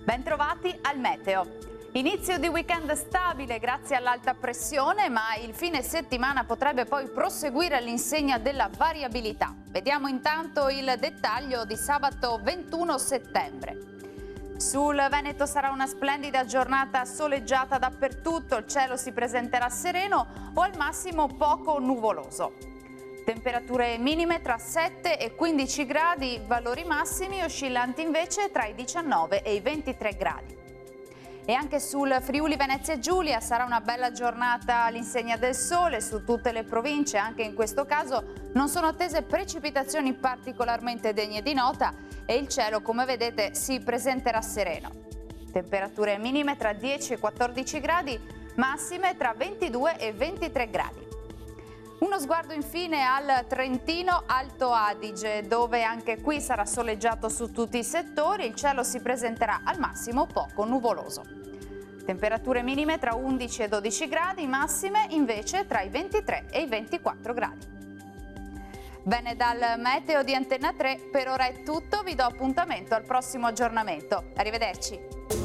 Bentrovati al meteo. Inizio di weekend stabile grazie all'alta pressione, ma il fine settimana potrebbe poi proseguire all'insegna della variabilità. Vediamo intanto il dettaglio di sabato 21 settembre. Sul Veneto sarà una splendida giornata soleggiata dappertutto, il cielo si presenterà sereno o al massimo poco nuvoloso. Temperature minime tra 7 e 15 gradi, valori massimi oscillanti invece tra i 19 e i 23 gradi. E anche sul Friuli Venezia Giulia sarà una bella giornata all'insegna del sole su tutte le province, anche in questo caso non sono attese precipitazioni particolarmente degne di nota e il cielo, come vedete, si presenterà sereno. Temperature minime tra 10 e 14 gradi, massime tra 22 e 23 gradi. Uno sguardo infine al Trentino Alto Adige, dove anche qui sarà soleggiato su tutti i settori, il cielo si presenterà al massimo poco nuvoloso. Temperature minime tra 11 e 12 gradi, massime invece tra i 23 e i 24 gradi. Bene, dal meteo di Antenna 3 per ora è tutto, vi do appuntamento al prossimo aggiornamento. Arrivederci!